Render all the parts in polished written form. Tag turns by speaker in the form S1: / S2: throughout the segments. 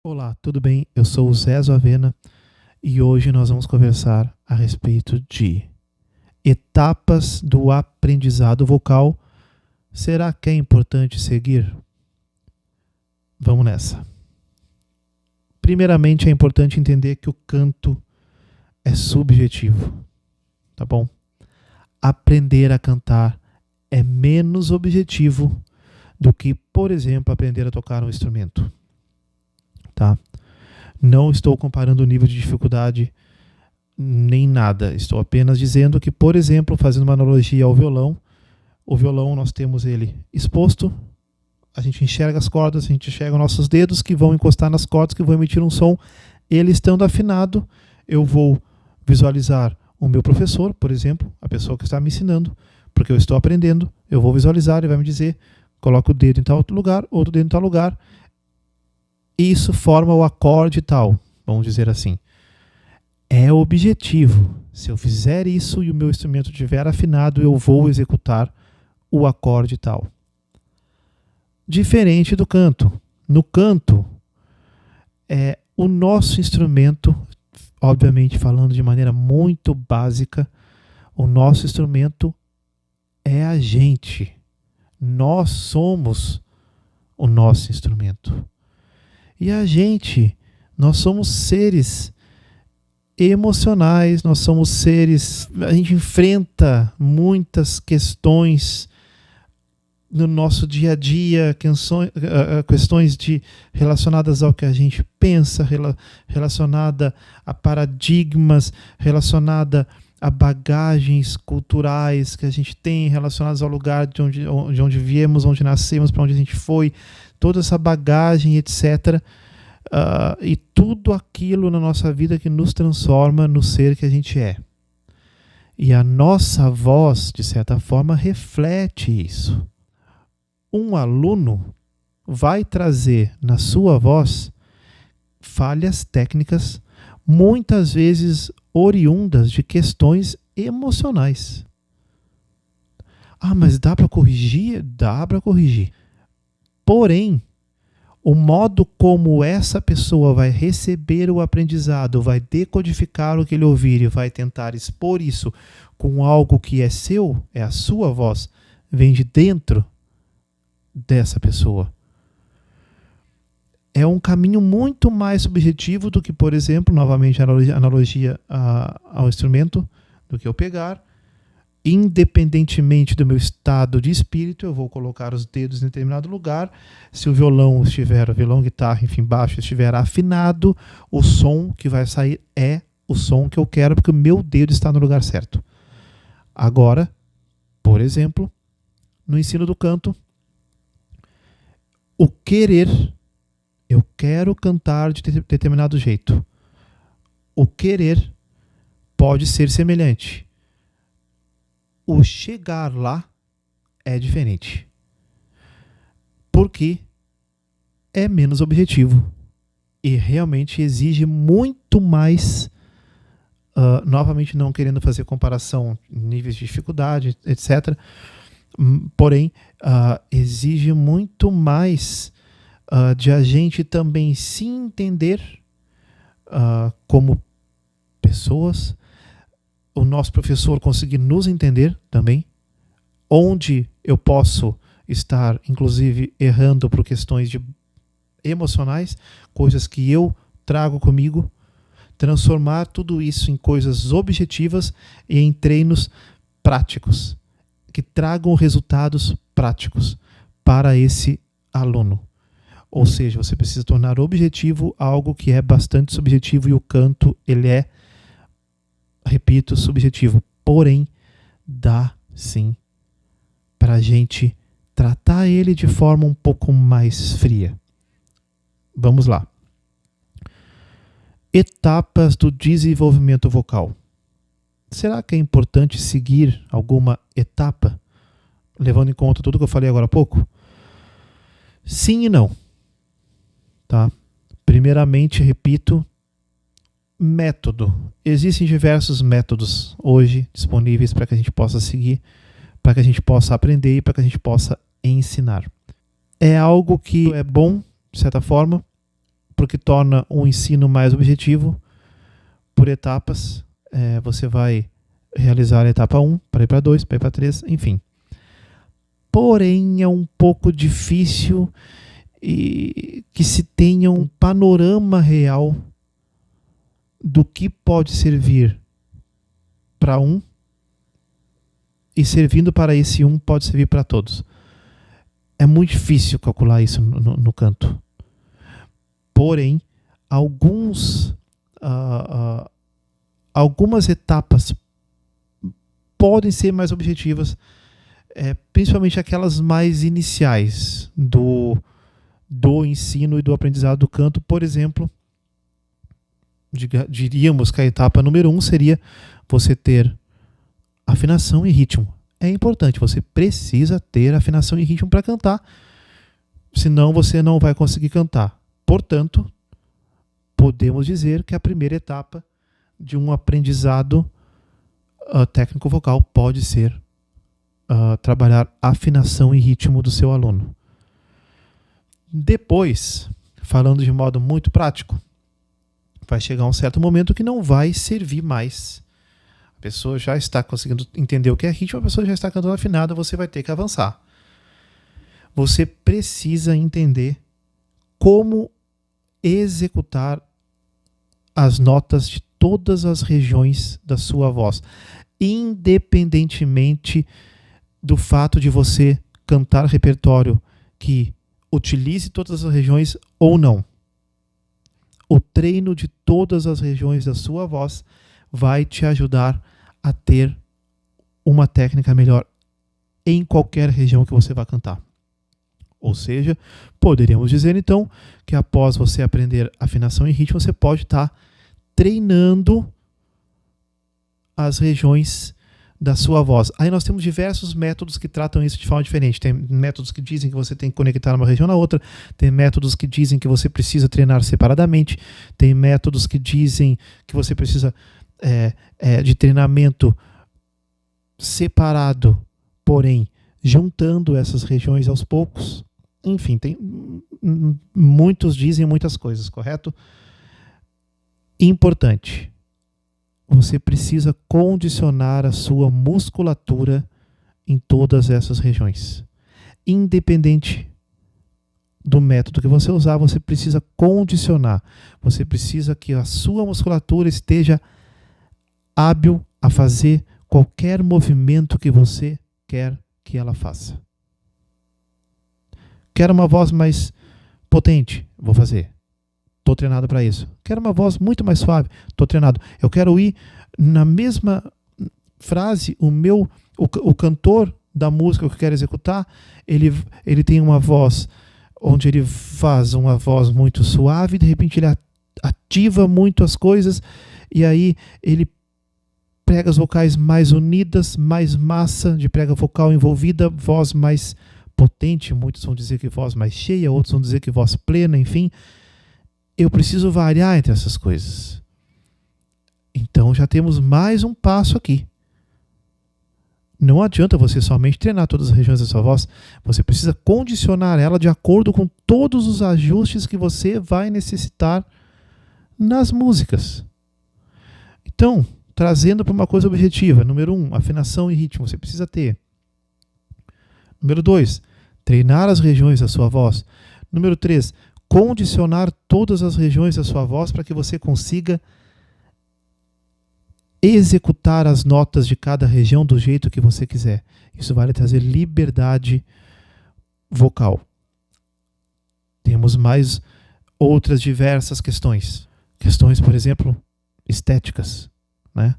S1: Olá, tudo bem? Eu sou o Zé Zoavena e hoje nós vamos conversar a respeito de etapas do aprendizado vocal. Será que é importante seguir? Vamos nessa. Primeiramente, é importante entender que o canto é subjetivo, tá bom? Aprender a cantar é menos objetivo do que, por exemplo, aprender a tocar um instrumento, tá? Não estou comparando o nível de dificuldade nem nada. Estou apenas dizendo que, por exemplo, fazendo uma analogia ao violão, o violão nós temos ele exposto, a gente enxerga as cordas, a gente enxerga nossos dedos que vão encostar nas cordas, que vão emitir um som. Ele estando afinado, eu vou visualizar o meu professor, por exemplo, a pessoa que está me ensinando, porque eu estou aprendendo, eu vou visualizar, ele vai me dizer, coloca o dedo em tal lugar, outro dedo em tal lugar, isso forma o acorde tal, vamos dizer assim. É objetivo. Se eu fizer isso e o meu instrumento estiver afinado, eu vou executar o acorde tal. Diferente do canto. No canto, o nosso instrumento, obviamente falando de maneira muito básica, o nosso instrumento é a gente. Nós somos o nosso instrumento. E a gente, nós somos seres emocionais, nós somos seres, a gente enfrenta muitas questões no nosso dia a dia, questões relacionadas ao que a gente pensa, relacionada a paradigmas, relacionada a bagagens culturais que a gente tem, relacionadas ao lugar de onde viemos, onde nascemos, para onde a gente foi, toda essa bagagem, etc. E tudo aquilo na nossa vida que nos transforma no ser que a gente é. E a nossa voz, de certa forma, reflete isso. Um aluno vai trazer na sua voz falhas técnicas, muitas vezes oriundas de questões emocionais. Ah, mas dá para corrigir? Dá para corrigir. Porém, o modo como essa pessoa vai receber o aprendizado, vai decodificar o que ele ouvir e vai tentar expor isso com algo que é seu, é a sua voz, vem de dentro dessa pessoa. É um caminho muito mais subjetivo do que, por exemplo, novamente analogia ao instrumento, do que eu pegar, independentemente do meu estado de espírito, eu vou colocar os dedos em determinado lugar. Se o violão, guitarra, enfim, baixo, estiver afinado, o som que vai sair é o som que eu quero, porque o meu dedo está no lugar certo. Agora, por exemplo, no ensino do canto, o querer, eu quero cantar de determinado jeito. O querer pode ser semelhante. O chegar lá é diferente. Porque é menos objetivo. E realmente exige muito mais, novamente não querendo fazer comparação em níveis de dificuldade, etc. Porém, exige muito mais de a gente também se entender como pessoas, o nosso professor conseguir nos entender também, onde eu posso estar, inclusive, errando por questões emocionais, coisas que eu trago comigo, transformar tudo isso em coisas objetivas e em treinos práticos, que tragam resultados práticos para esse aluno. Ou seja, você precisa tornar objetivo algo que é bastante subjetivo, e o canto, ele é, repito, subjetivo. Porém, dá sim para a gente tratar ele de forma um pouco mais fria. Vamos lá. Etapas do desenvolvimento vocal. Será que é importante seguir alguma etapa, levando em conta tudo que eu falei agora há pouco? Sim e não. Tá? Primeiramente, repito, método. Existem diversos métodos hoje disponíveis para que a gente possa seguir, para que a gente possa aprender e para que a gente possa ensinar. É algo que é bom, de certa forma, porque torna o ensino mais objetivo por etapas. Você vai realizar a etapa 1, para ir para 2, para ir para 3, enfim. Porém, é um pouco difícil que se tenha um panorama real do que pode servir para um e servindo para esse um pode servir para todos. É muito difícil calcular isso no canto. Porém, algumas etapas podem ser mais objetivas, principalmente aquelas mais iniciais do ensino e do aprendizado do canto. Por exemplo, diríamos que a etapa número 1 seria você ter afinação e ritmo. É importante, você precisa ter afinação e ritmo para cantar, senão você não vai conseguir cantar. Portanto, podemos dizer que a primeira etapa de um aprendizado técnico vocal pode ser trabalhar afinação e ritmo do seu aluno. Depois, falando de modo muito prático, vai chegar um certo momento que não vai servir mais. A pessoa já está conseguindo entender o que é ritmo, a pessoa já está cantando afinada, você vai ter que avançar. Você precisa entender como executar as notas de todas as regiões da sua voz, independentemente do fato de você cantar repertório que utilize todas as regiões ou não. O treino de todas as regiões da sua voz vai te ajudar a ter uma técnica melhor em qualquer região que você vai cantar. Ou seja, poderíamos dizer então que após você aprender afinação e ritmo, você pode estar treinando as regiões da sua voz. Aí nós temos diversos métodos que tratam isso de forma diferente. Tem métodos que dizem que você tem que conectar uma região na outra, tem métodos que dizem que você precisa treinar separadamente, tem métodos que dizem que você precisa de treinamento separado, porém juntando essas regiões aos poucos. Enfim, muitos dizem muitas coisas, correto? Importante. Você precisa condicionar a sua musculatura em todas essas regiões. Independente do método que você usar, você precisa condicionar. Você precisa que a sua musculatura esteja hábil a fazer qualquer movimento que você quer que ela faça. Quero uma voz mais potente? Vou fazer. Estou treinado para isso. Quero uma voz muito mais suave? Estou treinado. Eu quero ir na mesma frase, o cantor da música que eu quero executar, ele tem uma voz onde ele faz uma voz muito suave, de repente ele ativa muito as coisas, e aí ele pregas vocais mais unidas, mais massa de prega vocal envolvida, voz mais potente, muitos vão dizer que voz mais cheia, outros vão dizer que voz plena, enfim. Eu preciso variar entre essas coisas. Então já temos mais um passo aqui. Não adianta você somente treinar todas as regiões da sua voz, você precisa condicionar ela de acordo com todos os ajustes que você vai necessitar nas músicas. Então, trazendo para uma coisa objetiva, número 1, afinação e ritmo, você precisa ter. Número 2, treinar as regiões da sua voz. Número 3, condicionar todas as regiões da sua voz para que você consiga executar as notas de cada região do jeito que você quiser. Isso vai lhe trazer liberdade vocal. Temos mais outras diversas questões. Questões, por exemplo, estéticas, né?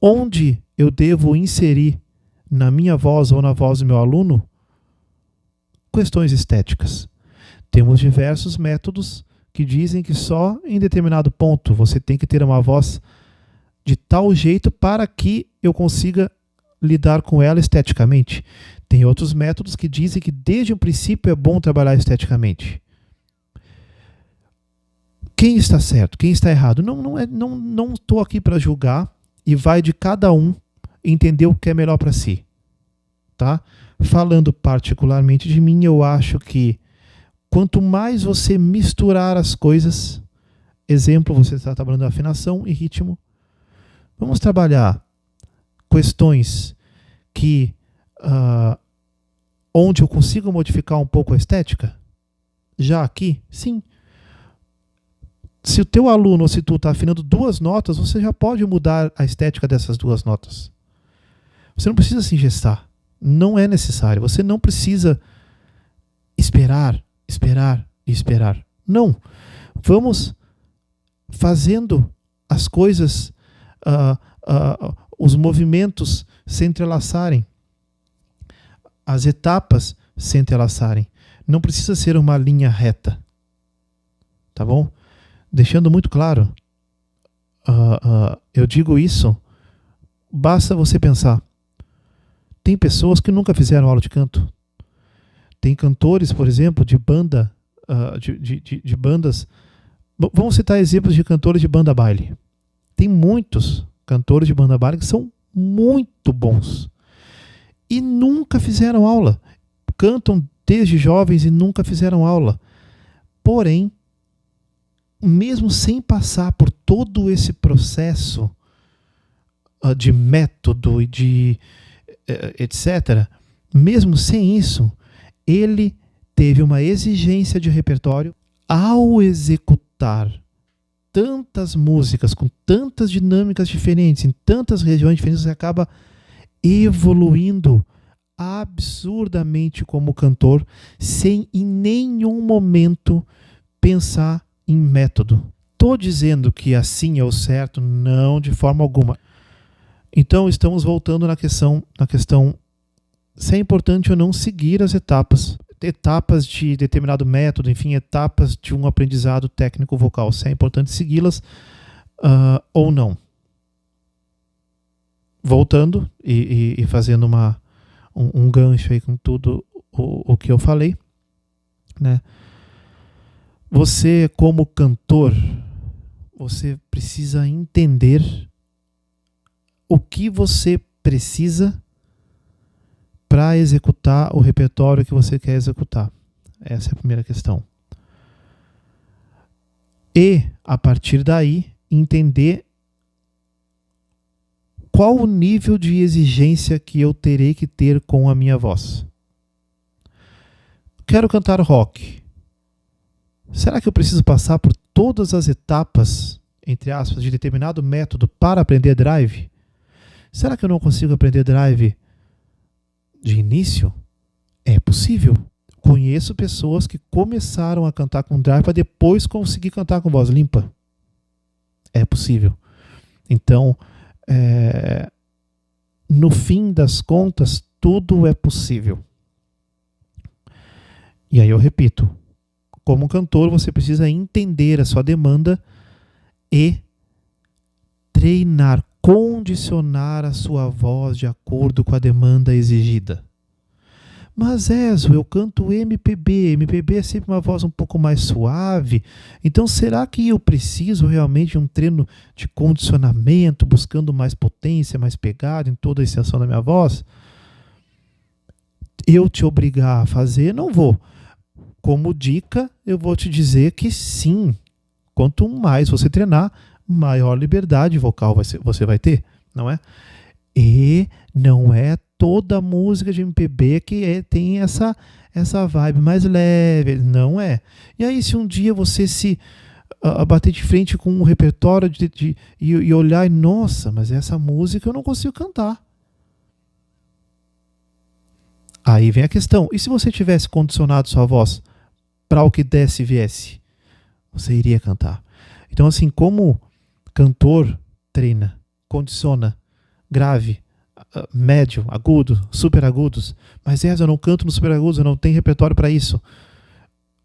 S1: Onde eu devo inserir na minha voz ou na voz do meu aluno questões estéticas. Temos diversos métodos que dizem que só em determinado ponto você tem que ter uma voz de tal jeito para que eu consiga lidar com ela esteticamente. Tem outros métodos que dizem que desde o princípio é bom trabalhar esteticamente. Quem está certo? Quem está errado? Não estou aqui para julgar, e vai de cada um entender o que é melhor para si. Tá? Falando particularmente de mim, eu acho que quanto mais você misturar as coisas, exemplo, você está trabalhando afinação e ritmo. Vamos trabalhar questões que onde eu consigo modificar um pouco a estética? Já aqui, sim. Se o teu aluno ou se tu está afinando 2 notas, você já pode mudar a estética dessas 2 notas. Você não precisa se engestar. Não é necessário. Você não precisa esperar. Não. Vamos fazendo as coisas, os movimentos se entrelaçarem. As etapas se entrelaçarem. Não precisa ser uma linha reta. Tá bom? Deixando muito claro, eu digo isso, basta você pensar. Tem pessoas que nunca fizeram aula de canto. Tem cantores, por exemplo, de banda, de bandas. Vamos citar exemplos de cantores de banda baile. Tem muitos cantores de banda baile que são muito bons. E nunca fizeram aula. Cantam desde jovens e nunca fizeram aula. Porém, mesmo sem passar por todo esse processo de método e de etc., mesmo sem isso, ele teve uma exigência de repertório ao executar tantas músicas com tantas dinâmicas diferentes, em tantas regiões diferentes, você acaba evoluindo absurdamente como cantor, sem em nenhum momento pensar em método. Estou dizendo que assim é o certo? Não, de forma alguma. Então estamos voltando na questão se é importante ou não seguir as etapas de determinado método, enfim, etapas de um aprendizado técnico vocal, se é importante segui-las ou não. Voltando e fazendo um gancho aí com tudo o que eu falei, né? Você, como cantor, você precisa entender o que você precisa para executar o repertório que você quer executar. Essa é a primeira questão. E, a partir daí, entender qual o nível de exigência que eu terei que ter com a minha voz. Quero cantar rock. Será que eu preciso passar por todas as etapas, entre aspas, de determinado método para aprender drive? Será que eu não consigo aprender drive de início? É possível. Conheço pessoas que começaram a cantar com drive para depois conseguir cantar com voz limpa. É possível. Então, no fim das contas, tudo é possível. E aí eu repito, como cantor, você precisa entender a sua demanda e treinar, condicionar a sua voz de acordo com a demanda exigida. Mas Ezo, eu canto MPB. MPB é sempre uma voz um pouco mais suave. Então será que eu preciso realmente de um treino de condicionamento, buscando mais potência, mais pegada em toda a extensão da minha voz? Eu te obrigar a fazer, não vou. Como dica, eu vou te dizer que sim. Quanto mais você treinar, maior liberdade vocal você vai ter, não é? E não é toda música de MPB que tem essa vibe mais leve, não é. E aí, se um dia você se bater de frente com um repertório e olhar e, nossa, mas essa música eu não consigo cantar. Aí vem a questão, e se você tivesse condicionado sua voz para o que desse e viesse, você iria cantar. Então, assim, como cantor, treina, condiciona, grave, médio, agudo, super agudos, mas eu não canto no super agudos, eu não tenho repertório para isso.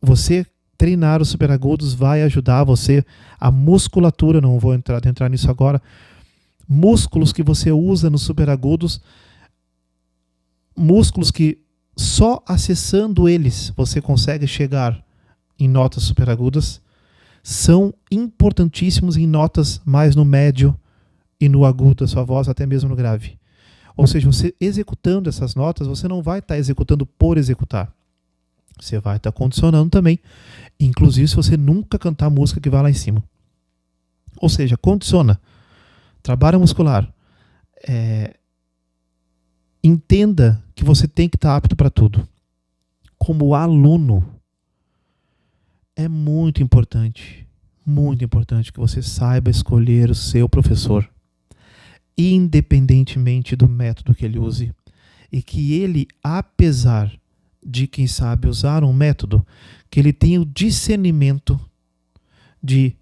S1: Você treinar os super agudos vai ajudar você, a musculatura, não vou entrar nisso agora, músculos que você usa nos super agudos, músculos que só acessando eles você consegue chegar em notas super agudas, são importantíssimos em notas mais no médio e no agudo da sua voz, até mesmo no grave. Ou seja, você executando essas notas, você não vai estar executando por executar. Você vai estar condicionando também, inclusive se você nunca cantar música que vai lá em cima. Ou seja, condiciona. Trabalho muscular. Entenda que você tem que estar apto para tudo. Como aluno, é muito importante que você saiba escolher o seu professor, independentemente do método que ele use, e que ele, apesar de quem sabe usar um método, que ele tenha o discernimento de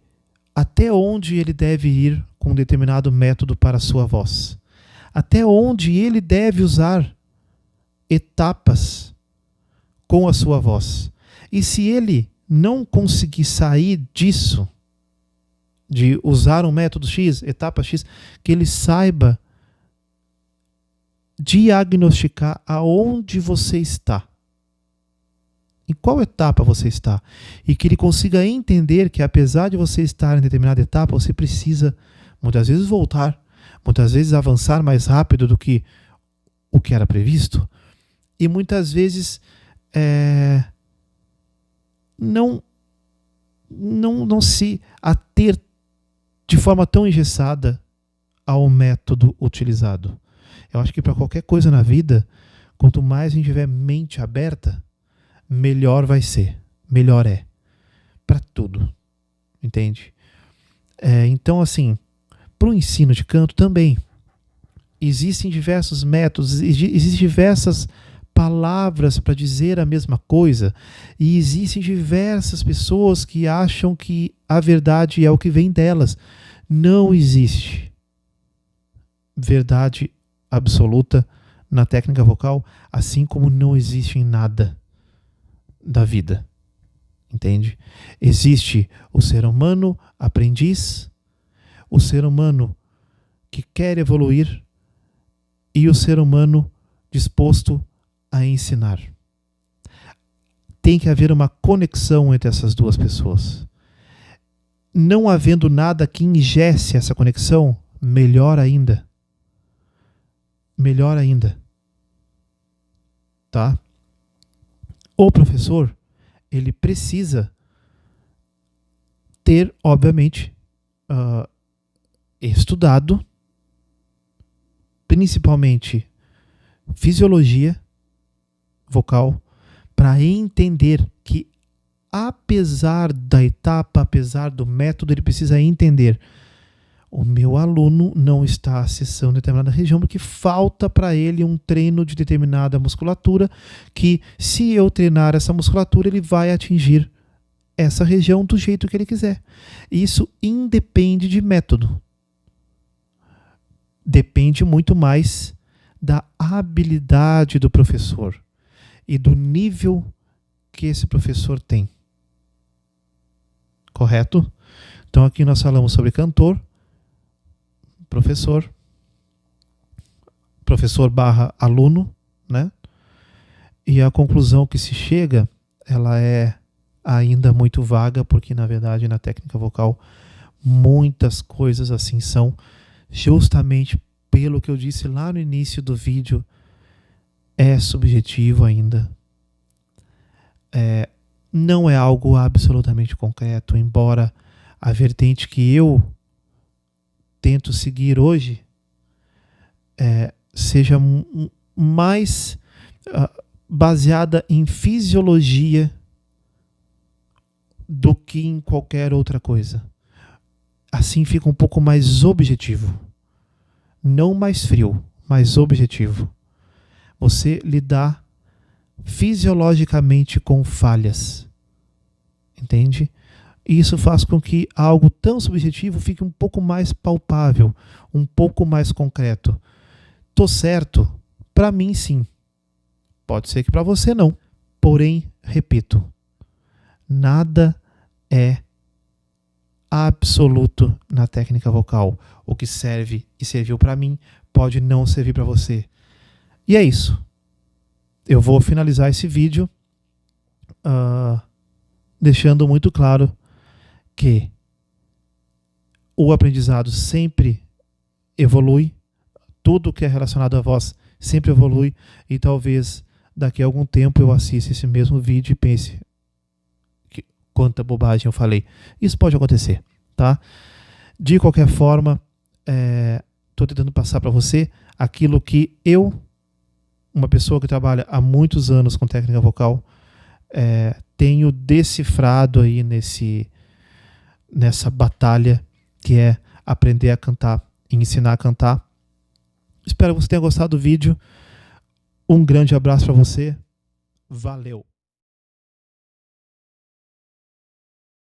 S1: até onde ele deve ir com um determinado método para a sua voz, até onde ele deve usar etapas com a sua voz. E se ele não conseguir sair disso, de usar um método X, etapa X, que ele saiba diagnosticar aonde você está, em qual etapa você está, e que ele consiga entender que apesar de você estar em determinada etapa, você precisa muitas vezes voltar, muitas vezes avançar mais rápido do que o que era previsto, e muitas vezes não se ater de forma tão engessada ao método utilizado. Eu acho que para qualquer coisa na vida, quanto mais a gente tiver mente aberta, melhor vai ser, melhor é, para tudo, entende? Então, assim, para o ensino de canto também, existem diversos métodos, existem diversas palavras para dizer a mesma coisa, e existem diversas pessoas que acham que a verdade é o que vem delas. Não existe verdade absoluta na técnica vocal, assim como não existe em nada da vida, entende? Existe o ser humano aprendiz, o ser humano que quer evoluir e o ser humano disposto a ensinar. Tem que haver uma conexão entre essas duas pessoas. Não havendo nada que ingesse essa conexão, melhor ainda. Melhor ainda. Tá? O professor, ele precisa ter, obviamente, estudado, principalmente fisiologia vocal, para entender que, apesar da etapa, apesar do método, ele precisa entender: o meu aluno não está acessando determinada região porque falta para ele um treino de determinada musculatura, que se eu treinar essa musculatura, ele vai atingir essa região do jeito que ele quiser. Isso independe de método. Depende muito mais da habilidade do professor e do nível que esse professor tem. Correto? Então aqui nós falamos sobre cantor, professor barra aluno, né? E a conclusão que se chega, ela é ainda muito vaga, porque na verdade na técnica vocal muitas coisas assim são, justamente pelo que eu disse lá no início do vídeo, é subjetivo ainda. Não é algo absolutamente concreto, embora a vertente que eu tento seguir hoje seja mais baseada em fisiologia do que em qualquer outra coisa. Assim fica um pouco mais objetivo. Não mais frio, mas objetivo. Você lidar fisiologicamente com falhas. Entende? E isso faz com que algo tão subjetivo fique um pouco mais palpável, um pouco mais concreto. Tô certo? Para mim, sim. Pode ser que para você não. Porém, repito, nada é absoluto na técnica vocal. O que serve e serviu para mim pode não servir para você. E é isso. Eu vou finalizar esse vídeo deixando muito claro que o aprendizado sempre evolui, tudo que é relacionado à voz sempre evolui, e talvez daqui a algum tempo eu assista esse mesmo vídeo e pense: quanta bobagem eu falei. Isso pode acontecer, tá? De qualquer forma, estou tentando passar para você aquilo que eu, uma pessoa que trabalha há muitos anos com técnica vocal, tenho decifrado aí nessa batalha que é aprender a cantar e ensinar a cantar. Espero que você tenha gostado do vídeo. Um grande abraço para você. Valeu!